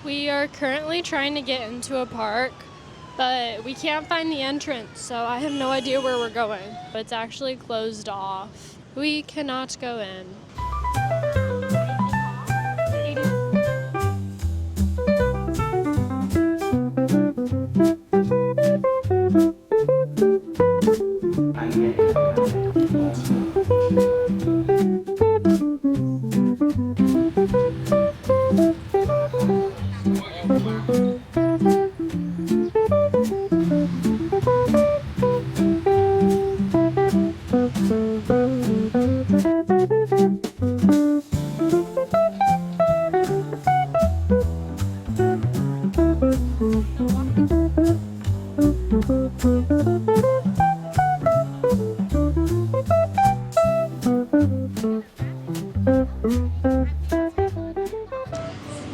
We are currently trying to get into a park, but we can't find the entrance, so I have no idea where we're going. But it's actually closed off. We cannot go in.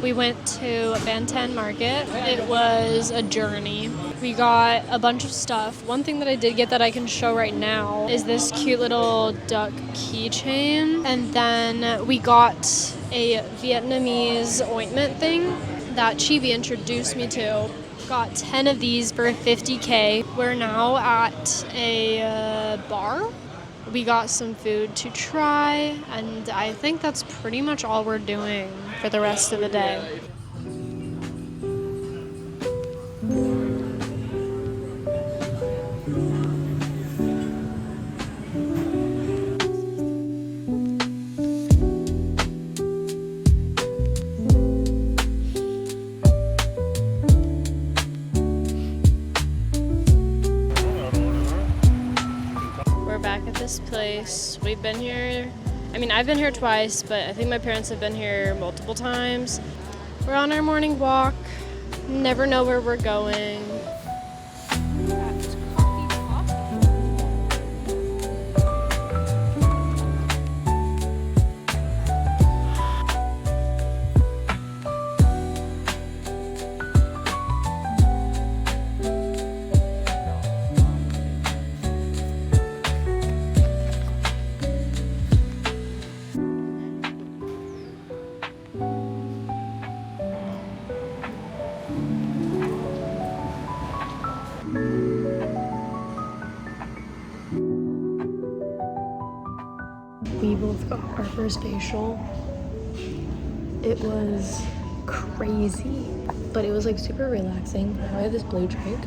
We went to Banten Market. It was a journey. We got a bunch of stuff. One thing that I did get that I can show right now is this cute little duck keychain. And then we got a Vietnamese ointment thing that Chibi introduced me to. Got 10 of these for 50K. We're now at a bar. We got some food to try, and I think that's pretty much all we're doing for the rest of the day. This place. We've been here, I've been here twice, but I think my parents have been here multiple times. We're on our morning walk, never know where we're going. We both got our first facial. It was crazy, but it was like super relaxing. Now I have this blue drink.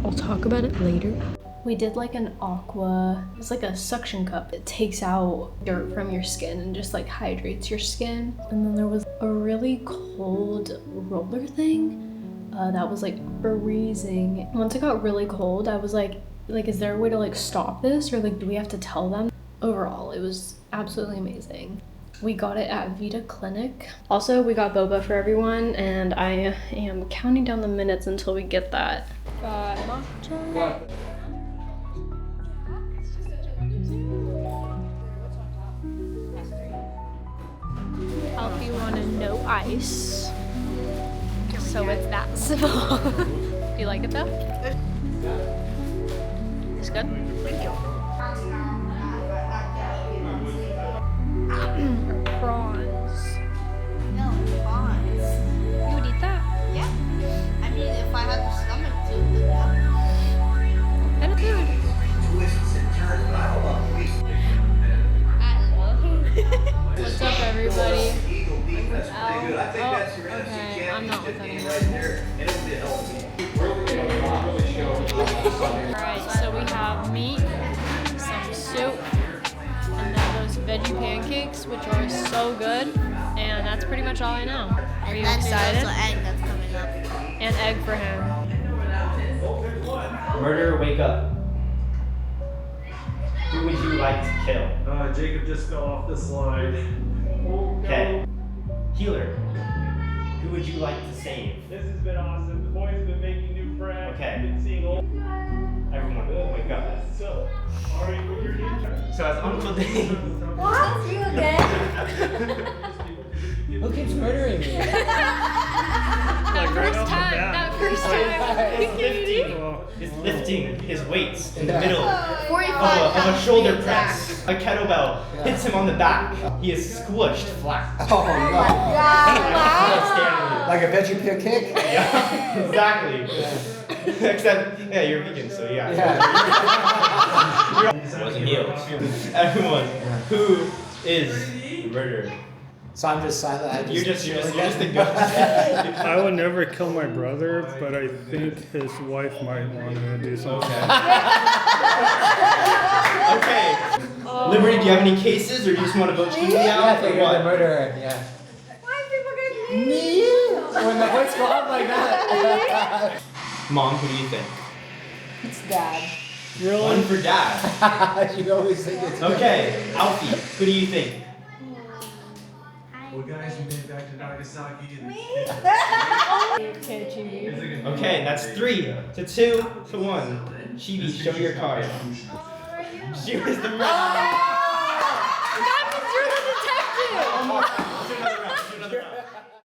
I'll talk about it later. We did like an aqua, it's like a suction cup. It takes out dirt from your skin and just like hydrates your skin. And then there was a really cold roller thing that was like freezing. Once it got really cold, I was like, is there a way to like stop this, or like do we have to tell them? Overall, it was absolutely amazing. We got it at Vita Clinic. Also, we got boba for everyone, and I am counting down the minutes until we get that. Got matcha. Alfie wanted no ice, so it's that small. Do you like it though? It's good? Thank you. Prawns. No, prawns. You would eat that? Yeah. I mean, if I had the stomach to, then yeah. That is good. What's up, everybody? Okay, I'm not with anyone. Alright, so we have meat, some soup, and then those veggie pancakes, which are so good. And that's pretty much all I know. Are you And then excited? there's also egg that's coming up. And egg for him. Murderer, wake up. Who would you like to kill? Jacob just fell off the slide. Okay. Healer, who would you like to save? This has been awesome. The boys have been making new friends. Okay. Been seeing old. Everyone, wake up. So, Ari, what you're doing? So as Uncle Dave. What? You again? Who keeps murdering me? That first time. He's lifting his weights in the middle 45 of a pounds shoulder to be press. A kettlebell hits him on the back. He is squished flat. Oh my Standing. Like a veggie peel kick? Yeah, exactly. Except, yeah, you're vegan, so yeah. Wasn't healed. Everyone, who is the murderer? So I'm just silent. You're just a ghost. I would never kill my brother, but I think his wife might want to do something. Okay. Liberty, do you have any cases, or do you just want to vote Stevie Yeah, I out, think or you're the what? murderer, yeah. Why people get me? Me? When the voice go up like that. Mom, who do you think? It's Dad. One for Dad. You always think it's Okay, Alfie, who do you think? Well, guys, we made it back to Nagasaki. Okay, that's 3 to 2 to 1. Chibi, show your card. She was the murderer. That means you're the detective! Do another round.